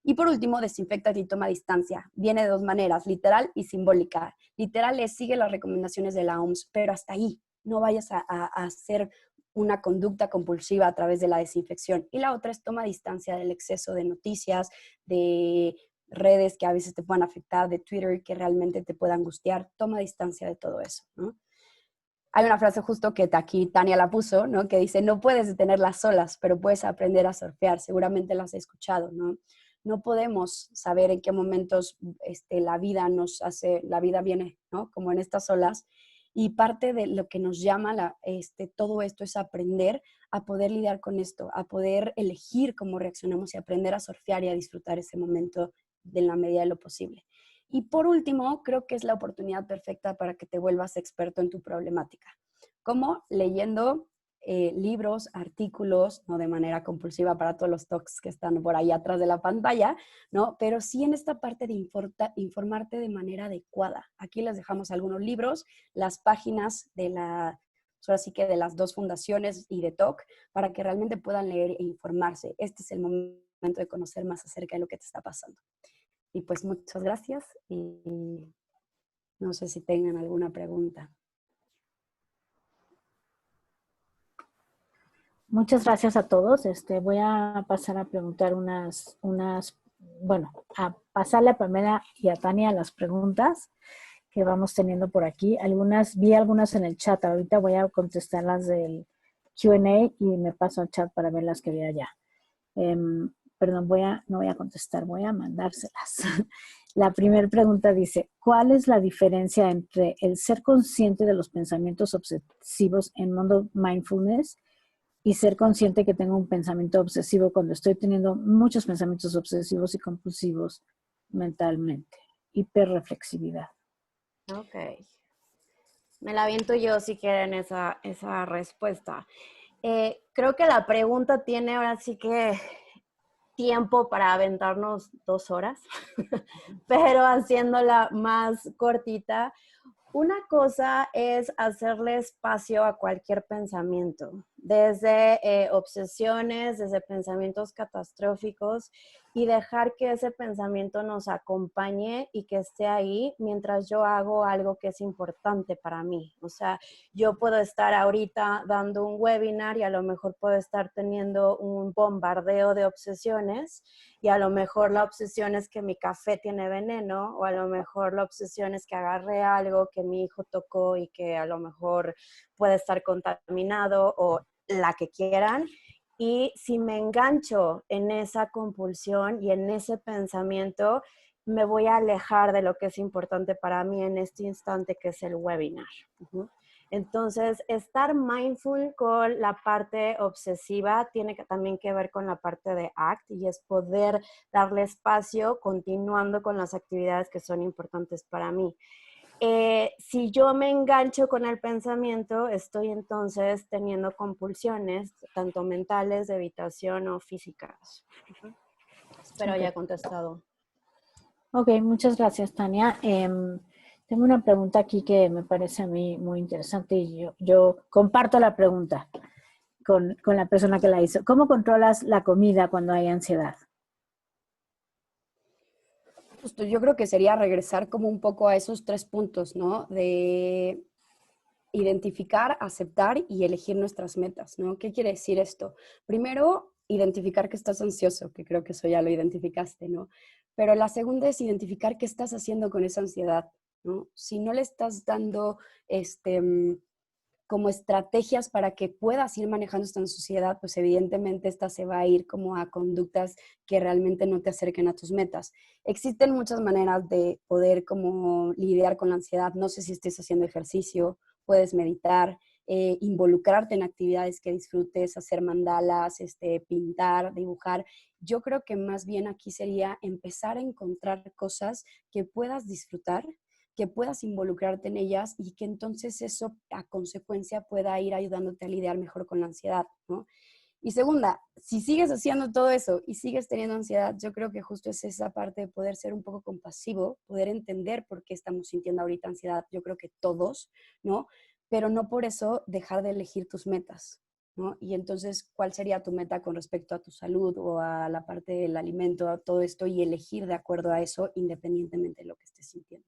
Y por último, desinféctate y toma distancia. Viene de dos maneras, literal y simbólica. Literal es sigue las recomendaciones de la OMS, pero hasta ahí. No vayas a hacer una conducta compulsiva a través de la desinfección. Y la otra es toma distancia del exceso de noticias, de redes que a veces te puedan afectar, de Twitter que realmente te pueda angustiar. Toma distancia de todo eso, ¿no? Hay una frase justo que aquí Tania la puso, ¿no? Que dice, no puedes detener las olas, pero puedes aprender a surfear. Seguramente las has escuchado, ¿no? No podemos saber en qué momentos la vida la vida viene, ¿no? Como en estas olas. Y parte de lo que nos llama todo esto es aprender a poder lidiar con esto, a poder elegir cómo reaccionamos y aprender a surfear y a disfrutar ese momento de la medida de lo posible. Y por último, creo que es la oportunidad perfecta para que te vuelvas experto en tu problemática. ¿Cómo? Leyendo libros, artículos, no de manera compulsiva para todos los talks que están por ahí atrás de la pantalla, ¿no? Pero sí en esta parte de informarte de manera adecuada. Aquí les dejamos algunos libros, las páginas ahora sí que de las dos fundaciones y de TOC, para que realmente puedan leer e informarse. Este es el momento de conocer más acerca de lo que te está pasando. Y pues muchas gracias y no sé si tengan alguna pregunta. Muchas gracias a todos. Voy a pasar a preguntar a pasarle a Pamela y a Tania las preguntas que vamos teniendo por aquí. Vi algunas en el chat. Ahorita voy a contestar las del Q&A y me paso al chat para ver las que vi allá. Perdón, no voy a contestar, voy a mandárselas. La primera pregunta dice, ¿cuál es la diferencia entre el ser consciente de los pensamientos obsesivos en modo mindfulness y ser consciente que tengo un pensamiento obsesivo cuando estoy teniendo muchos pensamientos obsesivos y compulsivos mentalmente? Hiperreflexividad. Ok. Me la aviento yo si quieren esa respuesta. Creo que la pregunta tiene ahora sí que tiempo para aventarnos 2 horas, pero haciéndola más cortita. Una cosa es hacerle espacio a cualquier pensamiento, desde obsesiones, desde pensamientos catastróficos, y dejar que ese pensamiento nos acompañe y que esté ahí mientras yo hago algo que es importante para mí. O sea, yo puedo estar ahorita dando un webinar y a lo mejor puedo estar teniendo un bombardeo de obsesiones, y a lo mejor la obsesión es que mi café tiene veneno, o a lo mejor la obsesión es que agarré algo que mi hijo tocó y que a lo mejor puede estar contaminado, o la que quieran. Y si me engancho en esa compulsión y en ese pensamiento, me voy a alejar de lo que es importante para mí en este instante, que es el webinar. Entonces, estar mindful con la parte obsesiva tiene también que ver con la parte de ACT, y es poder darle espacio continuando con las actividades que son importantes para mí. Si yo me engancho con el pensamiento, estoy entonces teniendo compulsiones, tanto mentales, de evitación o físicas. Espero haya contestado. Ok, muchas gracias, Tania. Tengo una pregunta aquí que me parece a mí muy interesante, y yo comparto la pregunta con la persona que la hizo. ¿Cómo controlas la comida cuando hay ansiedad? Justo, yo creo que sería regresar como un poco a esos 3 puntos, ¿no? De identificar, aceptar y elegir nuestras metas, ¿no? ¿Qué quiere decir esto? Primero, identificar que estás ansioso, que creo que eso ya lo identificaste, ¿no? Pero la segunda es identificar qué estás haciendo con esa ansiedad, ¿no? Si no le estás dando como estrategias para que puedas ir manejando esta ansiedad, pues evidentemente esta se va a ir como a conductas que realmente no te acerquen a tus metas. Existen muchas maneras de poder como lidiar con la ansiedad. No sé si estés haciendo ejercicio, puedes meditar, involucrarte en actividades que disfrutes, hacer mandalas, pintar, dibujar. Yo creo que más bien aquí sería empezar a encontrar cosas que puedas disfrutar, que puedas involucrarte en ellas, y que entonces eso a consecuencia pueda ir ayudándote a lidiar mejor con la ansiedad, ¿no? Y segunda, si sigues haciendo todo eso y sigues teniendo ansiedad, yo creo que justo es esa parte de poder ser un poco compasivo, poder entender por qué estamos sintiendo ahorita ansiedad, yo creo que todos, ¿no? Pero no por eso dejar de elegir tus metas, ¿no? Y entonces, ¿cuál sería tu meta con respecto a tu salud o a la parte del alimento, a todo esto, y elegir de acuerdo a eso independientemente de lo que estés sintiendo?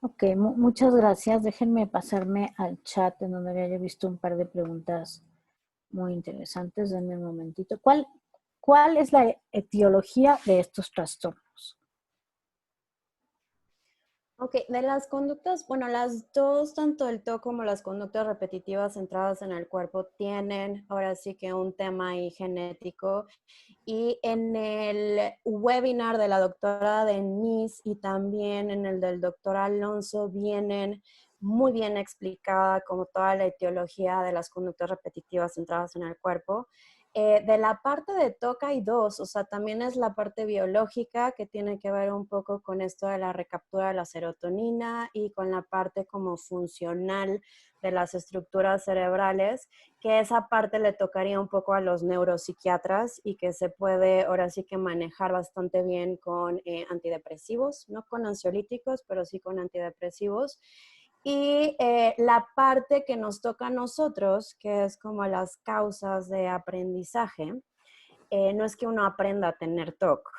Ok, muchas gracias. Déjenme pasarme al chat en donde había yo visto un par de preguntas muy interesantes. Denme un momentito. ¿Cuál es la etiología de estos trastornos? Ok, de las conductas, bueno, las dos, tanto el TOC como las conductas repetitivas centradas en el cuerpo, tienen ahora sí que un tema ahí genético. Y en el webinar de la doctora Denise y también en el del doctor Alonso vienen muy bien explicada como toda la etiología de las conductas repetitivas centradas en el cuerpo. De la parte de TOC hay dos, o sea, también es la parte biológica, que tiene que ver un poco con esto de la recaptura de la serotonina, y con la parte como funcional de las estructuras cerebrales, que esa parte le tocaría un poco a los neuropsiquiatras, y que se puede ahora sí que manejar bastante bien con antidepresivos, no con ansiolíticos, pero sí con antidepresivos. Y la parte que nos toca a nosotros, que es como las causas de aprendizaje, no es que uno aprenda a tener TOC,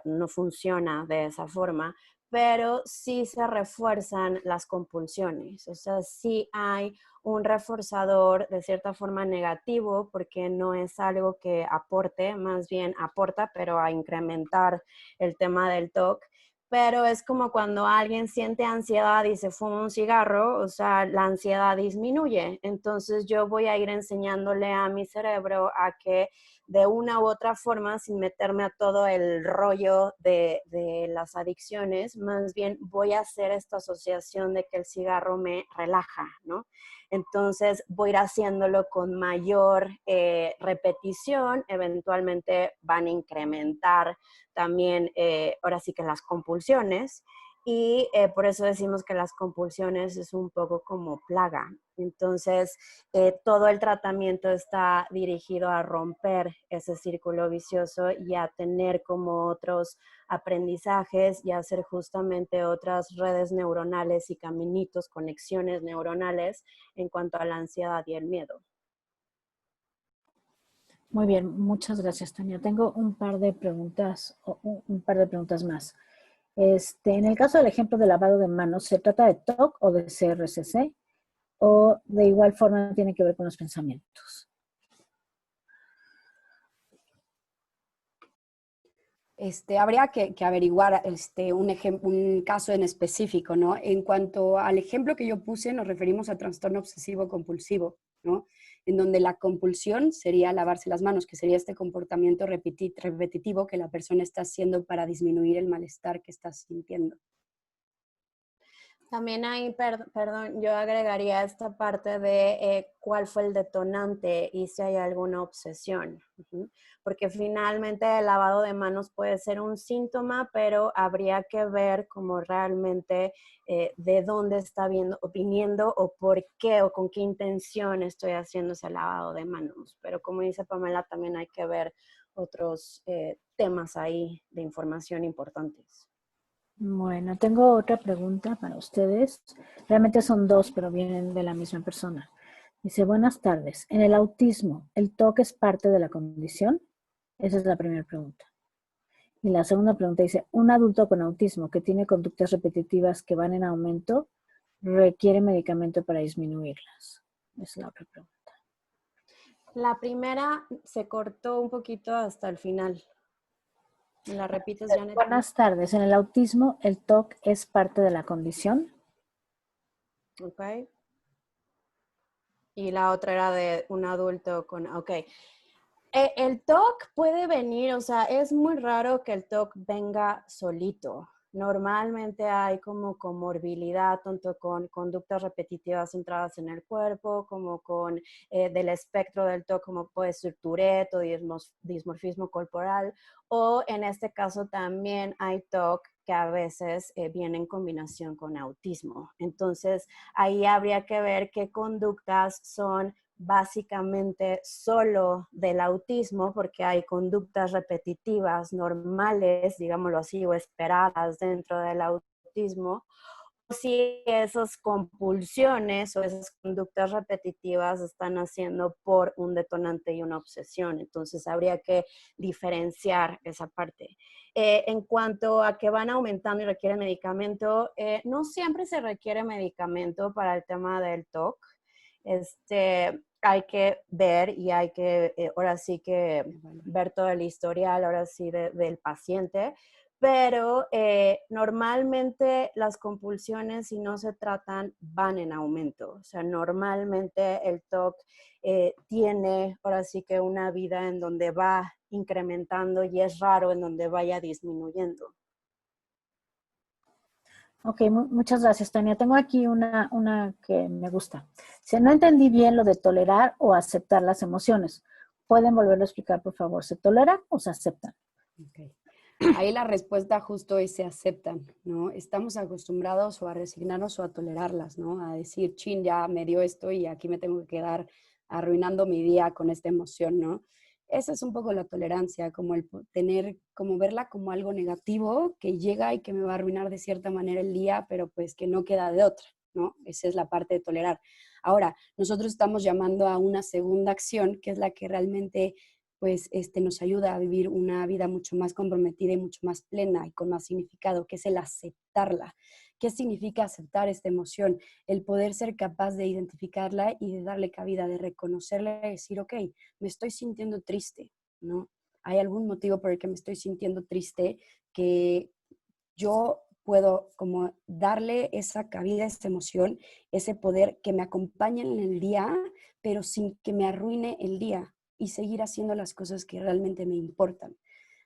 no funciona de esa forma, pero sí se refuerzan las compulsiones. O sea, sí hay un reforzador de cierta forma negativo, porque no es algo que aporte, más bien aporta, pero a incrementar el tema del TOC. Pero es como cuando alguien siente ansiedad y se fuma un cigarro, o sea, la ansiedad disminuye. Entonces yo voy a ir enseñándole a mi cerebro a que de una u otra forma, sin meterme a todo el rollo de las adicciones, más bien voy a hacer esta asociación de que el cigarro me relaja, ¿no? Entonces voy a ir haciéndolo con mayor repetición, eventualmente van a incrementar también, ahora sí que las compulsiones. y por eso decimos que las compulsiones es un poco como plaga. Entonces, todo el tratamiento está dirigido a romper ese círculo vicioso y a tener como otros aprendizajes y a hacer justamente otras redes neuronales y caminitos, conexiones neuronales en cuanto a la ansiedad y el miedo. Muy bien, muchas gracias, Tania. Tengo un par de preguntas, un par de preguntas más. En el caso del ejemplo de lavado de manos, ¿se trata de TOC o de CRCC? ¿O de igual forma tiene que ver con los pensamientos? Habría que averiguar un caso en específico, ¿no? En cuanto al ejemplo que yo puse, nos referimos a trastorno obsesivo compulsivo, ¿no? En donde la compulsión sería lavarse las manos, que sería este comportamiento repetitivo que la persona está haciendo para disminuir el malestar que está sintiendo. También ahí, perdón, yo agregaría esta parte de cuál fue el detonante y si hay alguna obsesión. Porque finalmente el lavado de manos puede ser un síntoma, pero habría que ver como realmente de dónde está viniendo o por qué o con qué intención estoy haciendo ese lavado de manos. Pero como dice Pamela, también hay que ver otros temas ahí de información importantes. Bueno, tengo otra pregunta para ustedes. Realmente son dos, pero vienen de la misma persona. Dice, buenas tardes. ¿En el autismo, el TOC es parte de la condición? Esa es la primera pregunta. Y la segunda pregunta dice, ¿un adulto con autismo que tiene conductas repetitivas que van en aumento requiere medicamento para disminuirlas? Esa es la otra pregunta. La primera se cortó un poquito hasta el final. ¿Me la repites, Janet? Buenas tardes. ¿En el autismo el TOC es parte de la condición? Ok. Y la otra era de un adulto con... Ok. El TOC puede venir, o sea, es muy raro que el TOC venga solito. Normalmente hay como comorbilidad, tanto con conductas repetitivas centradas en el cuerpo, como con del espectro del TOC, como puede ser Tourette o dismorfismo corporal, o en este caso también hay TOC que a veces viene en combinación con autismo. Entonces, ahí habría que ver qué conductas son básicamente solo del autismo, porque hay conductas repetitivas normales, digámoslo así, o esperadas dentro del autismo, o si esas compulsiones o esas conductas repetitivas están haciendo por un detonante y una obsesión. Entonces habría que diferenciar esa parte. En cuanto a que van aumentando y requieren medicamento, no siempre se requiere medicamento para el tema del TOC. Hay que ver y hay que, ahora sí que ver todo el historial, ahora sí, del paciente, pero normalmente las compulsiones, si no se tratan, van en aumento. O sea, normalmente el TOC tiene, ahora sí que una vida en donde va incrementando y es raro en donde vaya disminuyendo. Ok, muchas gracias, Tania. Tengo aquí una que me gusta. Si no entendí bien lo de tolerar o aceptar las emociones. ¿Pueden volverlo a explicar, por favor? ¿Se toleran o se aceptan? Okay. Ahí la respuesta justo es se aceptan, ¿no? Estamos acostumbrados o a resignarnos o a tolerarlas, ¿no? A decir, chin, ya me dio esto y aquí me tengo que quedar arruinando mi día con esta emoción, ¿no? Esa es un poco la tolerancia, como el tener, como verla como algo negativo que llega y que me va a arruinar de cierta manera el día, pero pues que no queda de otra, ¿no? Esa es la parte de tolerar. Ahora, nosotros estamos llamando a una segunda acción, que es la que realmente pues nos ayuda a vivir una vida mucho más comprometida y mucho más plena y con más significado, que es el aceptarla. ¿Qué significa aceptar esta emoción? El poder ser capaz de identificarla y de darle cabida, de reconocerla y decir, ok, me estoy sintiendo triste, ¿no? Hay algún motivo por el que me estoy sintiendo triste que yo puedo como darle esa cabida a esa emoción, ese poder que me acompañe en el día, pero sin que me arruine el día y seguir haciendo las cosas que realmente me importan,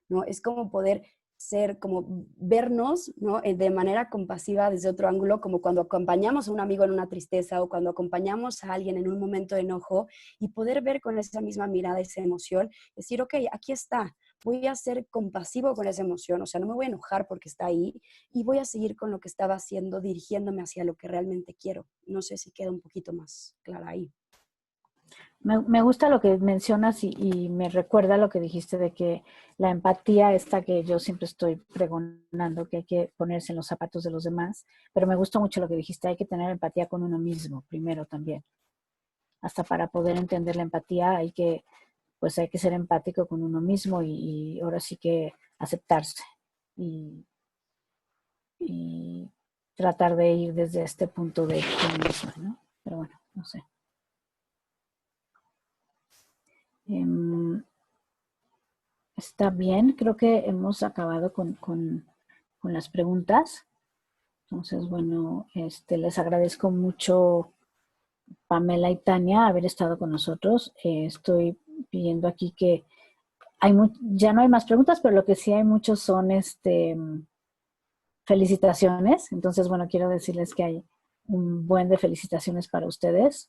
¿no? Es como poder ser, como vernos, ¿no? De manera compasiva desde otro ángulo, como cuando acompañamos a un amigo en una tristeza o cuando acompañamos a alguien en un momento de enojo y poder ver con esa misma mirada esa emoción, decir, ok, aquí está, voy a ser compasivo con esa emoción, o sea, no me voy a enojar porque está ahí y voy a seguir con lo que estaba haciendo, dirigiéndome hacia lo que realmente quiero. No sé si queda un poquito más clara ahí. Me gusta lo que mencionas y me recuerda lo que dijiste de que la empatía, esta que yo siempre estoy pregonando, que hay que ponerse en los zapatos de los demás, pero me gustó mucho lo que dijiste, hay que tener empatía con uno mismo primero también. Hasta para poder entender la empatía pues hay que ser empático con uno mismo y ahora sí que aceptarse y, y tratar de ir desde este punto de uno mismo, ¿no? Pero bueno, no sé. Está bien, creo que hemos acabado con las preguntas. Entonces, bueno, les agradezco mucho, Pamela y Tania, haber estado con nosotros. Estoy pidiendo aquí que ya no hay más preguntas, pero lo que sí hay muchos son felicitaciones. Entonces, bueno, quiero decirles que hay un buen de felicitaciones para ustedes.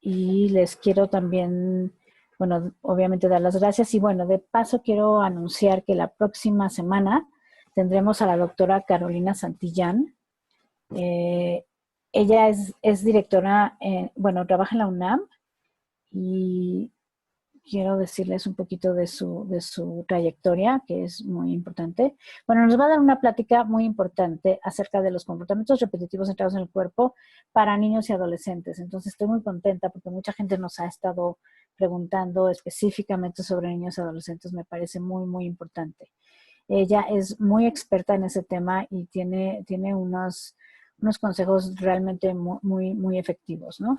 Y les quiero también, bueno, obviamente dar las gracias. Y bueno, de paso quiero anunciar que la próxima semana tendremos a la doctora Carolina Santillán. Ella es directora, bueno, trabaja en la UNAM y quiero decirles un poquito de su trayectoria, que es muy importante. Bueno, nos va a dar una plática muy importante acerca de los comportamientos repetitivos centrados en el cuerpo para niños y adolescentes. Entonces, estoy muy contenta porque mucha gente nos ha estado preguntando específicamente sobre niños y adolescentes. Me parece muy, muy importante. Ella es muy experta en ese tema y tiene unos consejos realmente muy, muy efectivos, ¿no?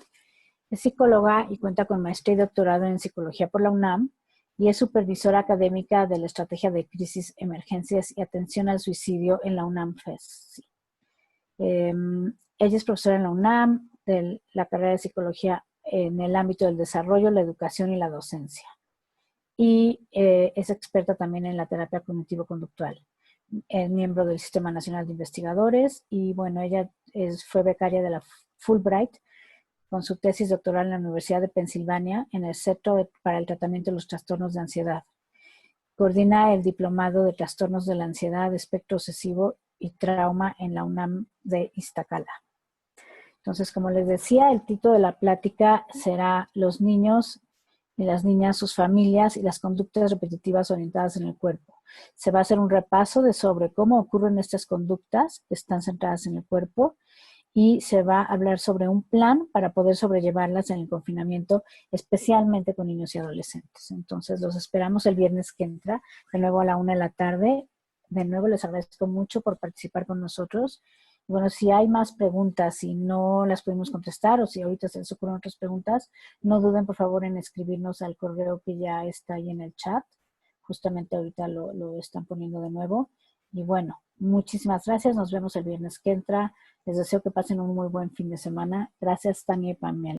Es psicóloga y cuenta con maestría y doctorado en psicología por la UNAM y es supervisora académica de la estrategia de crisis, emergencias y atención al suicidio en la UNAM FES. Ella es profesora en la UNAM de la carrera de psicología en el ámbito del desarrollo, la educación y la docencia. Y es experta también en la terapia cognitivo-conductual. Es miembro del Sistema Nacional de Investigadores y bueno, ella fue becaria de la Fulbright con su tesis doctoral en la Universidad de Pensilvania en el Centro para el Tratamiento de los Trastornos de Ansiedad. Coordina el Diplomado de Trastornos de la Ansiedad, Espectro Obsesivo y Trauma en la UNAM de Iztacala. Entonces, como les decía, el título de la plática será Los niños y las niñas, sus familias y las conductas repetitivas orientadas en el cuerpo. Se va a hacer un repaso sobre cómo ocurren estas conductas que están centradas en el cuerpo y se va a hablar sobre un plan para poder sobrellevarlas en el confinamiento, especialmente con niños y adolescentes. Entonces, los esperamos el viernes que entra, de nuevo a la 1 de la tarde. De nuevo, les agradezco mucho por participar con nosotros. Bueno, si hay más preguntas y no las pudimos contestar o si ahorita se les ocurren otras preguntas, no duden por favor en escribirnos al correo que ya está ahí en el chat. Justamente ahorita lo están poniendo de nuevo. Y bueno, muchísimas gracias. Nos vemos el viernes que entra. Les deseo que pasen un muy buen fin de semana. Gracias, Tania y Pamela.